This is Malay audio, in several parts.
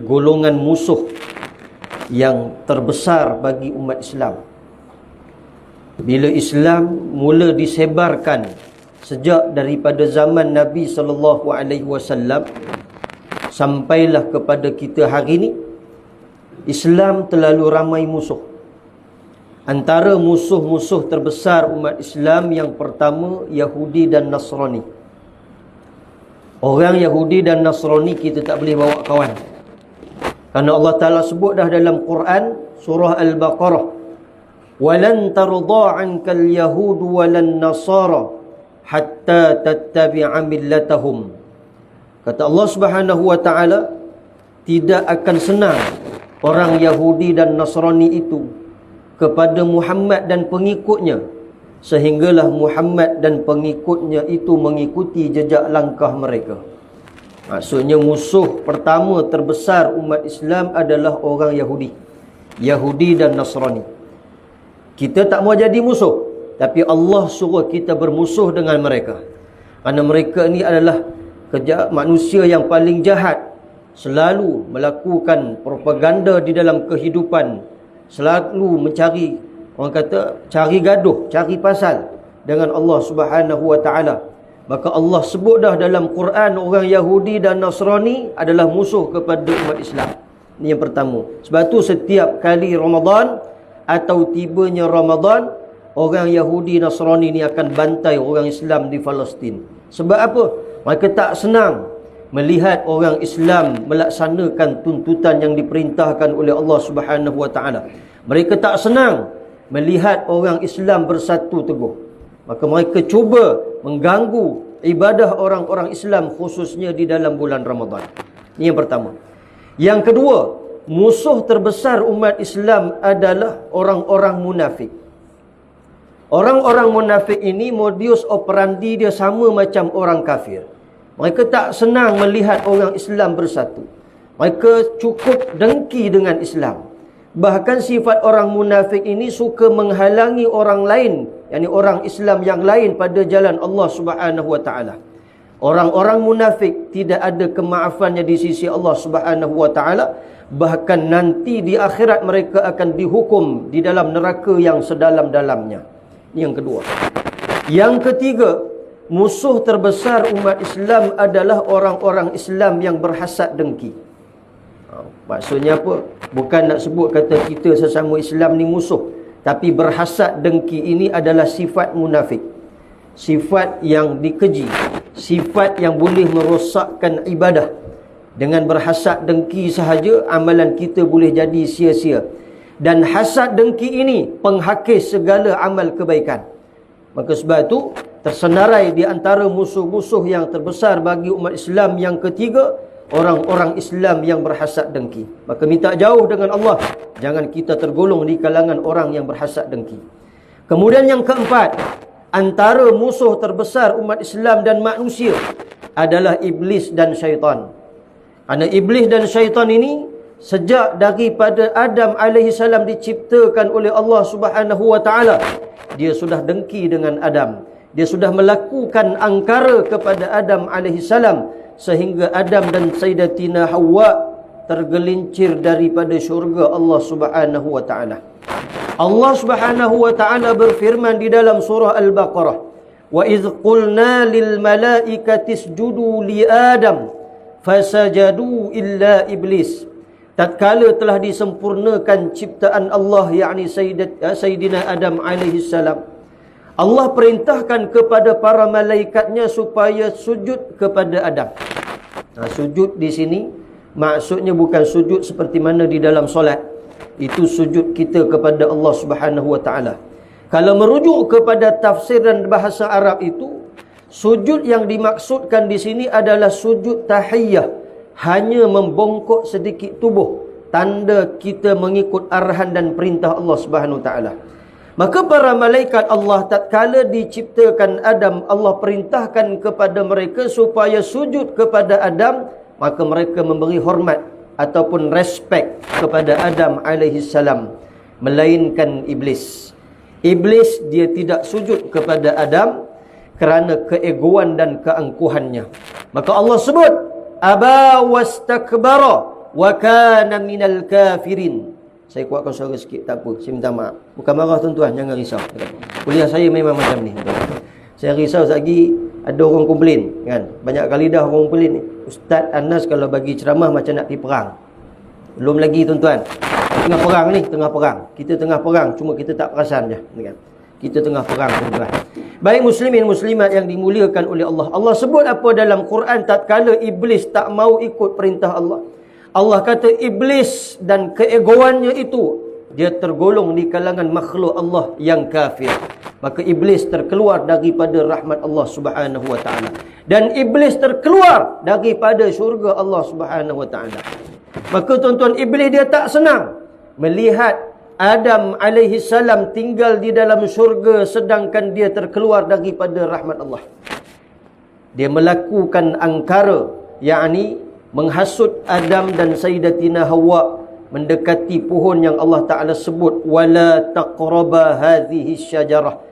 golongan musuh yang terbesar bagi umat Islam. Bila Islam mula disebarkan sejak daripada zaman Nabi SAW sampailah kepada kita hari ini, Islam terlalu ramai musuh. Antara musuh-musuh terbesar umat Islam yang pertama, Yahudi dan Nasrani. Orang Yahudi dan Nasrani kita tak boleh bawa kawan. Karena Allah Ta'ala sebut dah dalam Quran, surah Al-Baqarah, وَلَنْ تَرْضَى عَنْكَ الْيَهُودُ وَلَنْ نَصَارَ حَتَّى تَتَّبِعَ مِلَّتَهُمْ. Kata Allah Subhanahu Wa Ta'ala, tidak akan senang orang Yahudi dan Nasrani itu kepada Muhammad dan pengikutnya, sehinggalah Muhammad dan pengikutnya itu mengikuti jejak langkah mereka. Maksudnya musuh pertama terbesar umat Islam adalah orang Yahudi. Yahudi dan Nasrani. Kita tak mau jadi musuh, tapi Allah suruh kita bermusuh dengan mereka. Kerana mereka ni adalah manusia yang paling jahat. Selalu melakukan propaganda di dalam kehidupan. Selalu mencari, orang kata, cari gaduh, cari pasal dengan Allah Subhanahu Wa Ta'ala. Maka Allah sebut dah dalam Quran, orang Yahudi dan Nasrani adalah musuh kepada umat Islam. Ini yang pertama. Sebab tu setiap kali Ramadan atau tibanya Ramadan, orang Yahudi Nasrani ni akan bantai orang Islam di Palestin. Sebab apa? Mereka tak senang melihat orang Islam melaksanakan tuntutan yang diperintahkan oleh Allah Subhanahu Wa Ta'ala. Mereka tak senang melihat orang Islam bersatu teguh. Maka mereka cuba mengganggu ibadah orang-orang Islam, khususnya di dalam bulan Ramadan. Ini yang pertama. Yang kedua, musuh terbesar umat Islam adalah orang-orang munafik. Orang-orang munafik ini modus operandi dia sama macam orang kafir. Mereka tak senang melihat orang Islam bersatu. Mereka cukup dengki dengan Islam. Bahkan sifat orang munafik ini suka menghalangi orang lain, yakni orang Islam yang lain pada jalan Allah Subhanahu Wa Ta'ala. Orang-orang munafik tidak ada kemaafannya di sisi Allah Subhanahu Wa Ta'ala. Bahkan nanti di akhirat mereka akan dihukum di dalam neraka yang sedalam-dalamnya. Ini yang kedua. Yang ketiga, musuh terbesar umat Islam adalah orang-orang Islam yang berhasad dengki. Maksudnya apa? Bukan nak sebut kata kita sesama Islam ni musuh, tapi berhasad dengki ini adalah sifat munafik. Sifat yang dikeji, sifat yang boleh merosakkan ibadah. Dengan berhasad dengki sahaja, amalan kita boleh jadi sia-sia. Dan hasad dengki ini penghakis segala amal kebaikan. Maka sebab itu tersenarai di antara musuh-musuh yang terbesar bagi umat Islam yang ketiga, orang-orang Islam yang berhasad dengki. Maka minta jauh dengan Allah, jangan kita tergolong di kalangan orang yang berhasad dengki. Kemudian yang keempat, antara musuh terbesar umat Islam dan manusia adalah iblis dan syaitan. Kerana iblis dan syaitan ini sejak daripada Adam AS diciptakan oleh Allah Subhanahu Wa Ta'ala, dia sudah dengki dengan Adam. Dia sudah melakukan angkara kepada Adam AS, sehingga Adam dan Sayyidatina Hawa tergelincir daripada syurga Allah Subhanahu Wa Ta'ala. Allah Subhanahu Wa Ta'ala berfirman di dalam surah Al-Baqarah, "Wa idh qulna lil malaikati isjudu li Adam fasajadu illa iblis." Tatkala telah disempurnakan ciptaan Allah, yakni Sayyidina Adam alaihi salam, Allah perintahkan kepada para malaikatnya supaya sujud kepada Adam. Sujud di sini maksudnya bukan sujud seperti mana di dalam solat. Itu sujud kita kepada Allah Subhanahu Wa Ta'ala. Kalau merujuk kepada tafsir dan bahasa Arab itu, sujud yang dimaksudkan di sini adalah sujud tahiyyah, hanya membongkok sedikit tubuh, tanda kita mengikut arahan dan perintah Allah Subhanahu Wa Ta'ala. Maka para malaikat Allah tatkala diciptakan Adam, Allah perintahkan kepada mereka supaya sujud kepada Adam. Maka mereka memberi hormat ataupun respect kepada Adam alaihi salam, melainkan iblis. Iblis dia tidak sujud kepada Adam kerana keegoan dan keangkuhannya. Maka Allah sebut aba wastakbara wa kana minal kafirin. Saya kuatkan suara sikit, tak apa, saya minta maaf. Bukan marah tuan-tuan, jangan risau. Kuliah saya memang macam ni. Saya risau lagi ada orang komplain kan. Banyak kali dah orang komplain ni. Ustaz Anas kalau bagi ceramah macam nak pergi perang. Belum lagi tuan-tuan. Tengah perang ni, tengah perang. Kita tengah perang, cuma kita tak perasan je kan. Kita tengah perang tuan-tuan. Baik muslimin muslimat yang dimuliakan oleh Allah. Allah sebut apa dalam Quran tatkala iblis tak mau ikut perintah Allah. Allah kata iblis dan keegoannya itu dia tergolong di kalangan makhluk Allah yang kafir. Maka iblis terkeluar daripada rahmat Allah Subhanahu wa taala. Dan iblis terkeluar daripada syurga Allah Subhanahu wa taala. Maka tuan-tuan, iblis dia tak senang melihat Adam alaihi salam tinggal di dalam syurga sedangkan dia terkeluar daripada rahmat Allah. Dia melakukan angkara, yakni menghasut Adam dan Sayyidatina Hawa mendekati pohon yang Allah Ta'ala sebut wala taqraba hadhihi syajarah.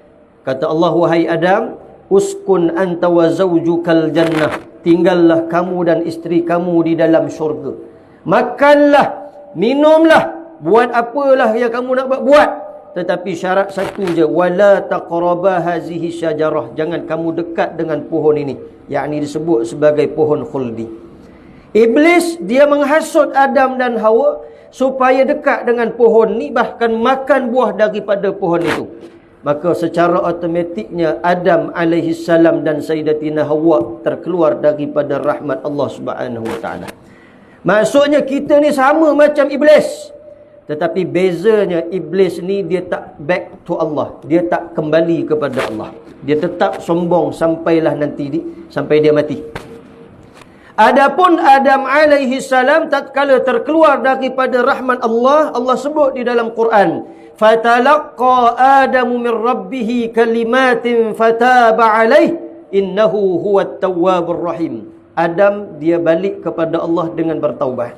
Kata Allah, wahai Adam, uskun anta wa zawjukal jannah, tinggallah kamu dan isteri kamu di dalam syurga. Makanlah, minumlah, buat apalah yang kamu nak buat. Tetapi syarat satu je, wala taqraba hadhihi syajarah, jangan kamu dekat dengan pohon ini, yakni disebut sebagai pohon khuldi. Iblis dia menghasut Adam dan Hawa supaya dekat dengan pohon ni, bahkan makan buah daripada pohon itu. Maka secara automatiknya Adam alaihi salam dan Sayyidatina Hawa terkeluar daripada rahmat Allah Subhanahu wa taala. Maksudnya kita ni sama macam iblis. Tetapi bezanya iblis ni dia tak back to Allah. Dia tak kembali kepada Allah. Dia tetap sombong sampailah nanti sampai dia mati. Adapun Adam alaihi salam tatkala terkeluar daripada rahmat Allah, Allah sebut di dalam Quran, fatalaqqa Adamu min rabbih kalimatin fataba alaihi innahu huwat tawwabur rahim. Adam dia balik kepada Allah dengan bertaubat.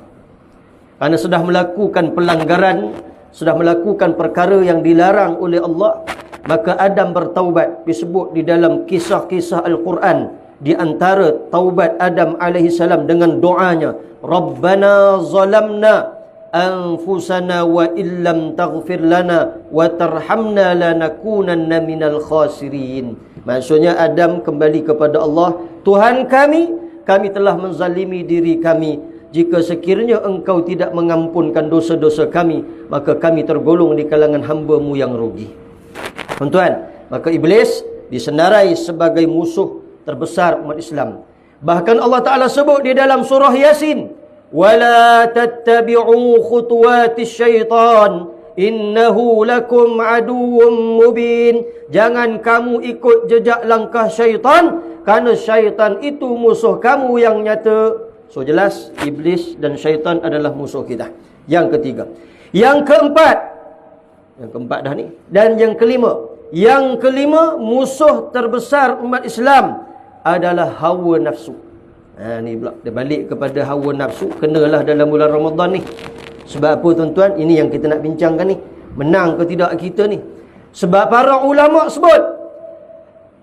Kerana sudah melakukan pelanggaran, sudah melakukan perkara yang dilarang oleh Allah, maka Adam bertaubat. Disebut di dalam kisah-kisah Al-Quran, di antara taubat Adam alaihi salam dengan doanya, Rabbana zalamna anfusana wa illam taghfir lana wa tarhamna lanakunanna minal khasirin. Maksudnya Adam kembali kepada Allah, Tuhan kami telah menzalimi diri kami. Jika sekiranya engkau tidak mengampunkan dosa-dosa kami, maka kami tergolong di kalangan hamba-Mu yang rugi. Tuan-tuan, maka iblis disenarai sebagai musuh terbesar umat Islam. Bahkan Allah Ta'ala sebut di dalam surah Yasin, وَلَا تَتَّبِعُوا خُطُوَاتِ الشَّيْطَانِ إِنَّهُ لَكُمْ عَدُوٌ مُبِينٌ. Jangan kamu ikut jejak langkah syaitan, kerana syaitan itu musuh kamu yang nyata. So jelas, iblis dan syaitan adalah musuh kita. Yang ketiga. Yang keempat dah ni. Dan yang kelima, musuh terbesar umat Islam adalah hawa nafsu. Ni pula dia balik kepada hawa nafsu. Kenalah dalam bulan Ramadan ni. Sebab apa tuan-tuan? Ini yang kita nak bincangkan ni. Menang ke tidak kita ni? Sebab para ulama sebut,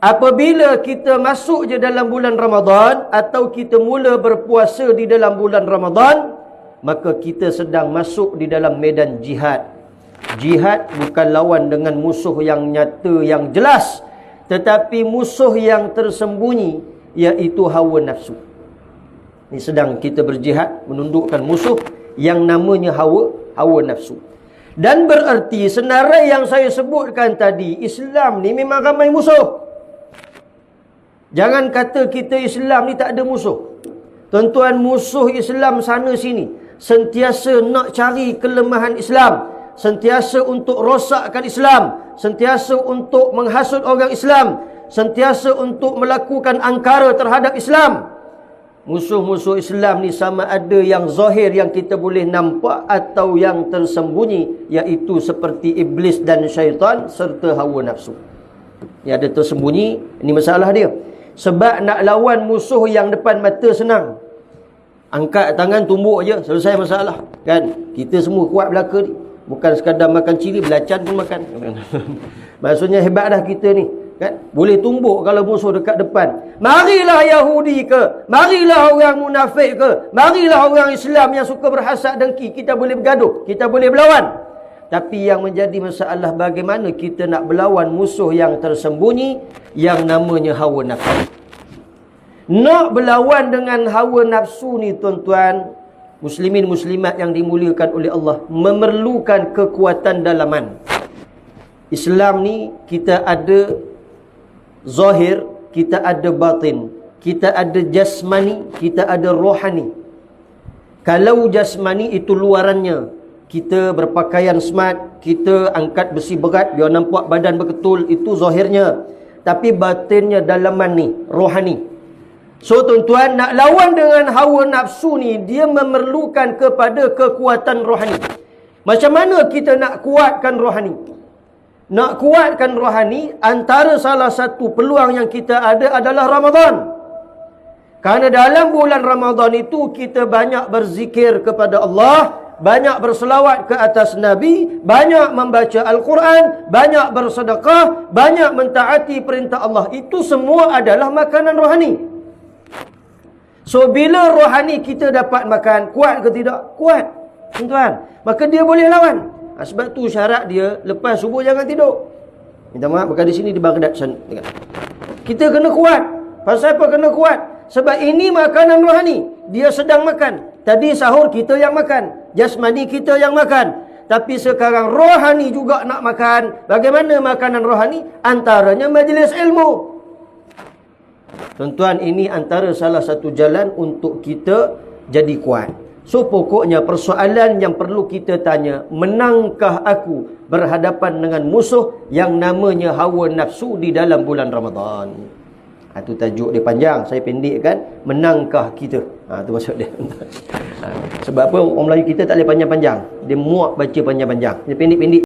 apabila kita masuk je dalam bulan Ramadan atau kita mula berpuasa di dalam bulan Ramadan, maka kita sedang masuk di dalam medan jihad. Jihad bukan lawan dengan musuh yang nyata, yang jelas, tetapi musuh yang tersembunyi, iaitu hawa nafsu. Ini sedang kita berjihad menundukkan musuh yang namanya hawa nafsu. Dan bererti senarai yang saya sebutkan tadi, Islam ni memang ramai musuh. Jangan kata kita Islam ni tak ada musuh. Tuan-tuan, musuh Islam sana sini sentiasa nak cari kelemahan Islam, sentiasa untuk rosakkan Islam, sentiasa untuk menghasut orang Islam, sentiasa untuk melakukan angkara terhadap Islam. Musuh-musuh Islam ni sama ada yang zahir yang kita boleh nampak atau yang tersembunyi, iaitu seperti iblis dan syaitan serta hawa nafsu. Yang ada tersembunyi, ini masalah dia. Sebab nak lawan musuh yang depan mata senang. Angkat tangan, tumbuk je, selesai masalah. Kan? Kita semua kuat belaka ni. Bukan sekadar makan cili, belacan pun makan. Maksudnya hebat dah kita ni. Kan? Boleh tumbuk kalau musuh dekat depan. Marilah Yahudi ke, marilah orang munafik ke, marilah orang Islam yang suka berhasad dengki, kita boleh bergaduh, kita boleh berlawan. Tapi yang menjadi masalah bagaimana kita nak berlawan musuh yang tersembunyi, yang namanya hawa nafsu. Nak berlawan dengan hawa nafsu ni tuan-tuan, muslimin muslimat yang dimuliakan oleh Allah, memerlukan kekuatan dalaman. Islam ni kita ada zahir, kita ada batin, kita ada jasmani, kita ada rohani. Kalau jasmani itu luarannya, kita berpakaian smart, kita angkat besi berat biar nampak badan berketul, itu zahirnya. Tapi batinnya dalaman ni, rohani. So tuan-tuan, nak lawan dengan hawa nafsu ni, dia memerlukan kepada kekuatan rohani. Macam mana kita nak kuatkan rohani? Nak kuatkan rohani, antara salah satu peluang yang kita ada adalah Ramadan. Kerana dalam bulan Ramadan itu kita banyak berzikir kepada Allah, banyak berselawat ke atas Nabi, banyak membaca Al-Quran, banyak bersedekah, banyak mentaati perintah Allah. Itu semua adalah makanan rohani. So bila rohani kita dapat makan, kuat ke tidak? Kuat, tuan-tuan. Maka dia boleh lawan. Sebab tu syarat dia, lepas subuh jangan tidur. Minta maaf, bukan di sini, di Baghdad. Kita kena kuat. Pasal apa kena kuat? Sebab ini makanan rohani. Dia sedang makan. Tadi sahur kita yang makan, jasmani kita yang makan. Tapi sekarang rohani juga nak makan. Bagaimana makanan rohani? Antaranya majlis ilmu. Tuan-tuan, ini antara salah satu jalan untuk kita jadi kuat. So pokoknya persoalan yang perlu kita tanya, menangkah aku berhadapan dengan musuh yang namanya hawa nafsu di dalam bulan Ramadan? Itu tajuk dia panjang, saya pendekkan, menangkah kita. Itu maksud dia. Sebab apa orang Melayu kita tak boleh panjang-panjang, dia muak baca panjang-panjang, dia pendek-pendek.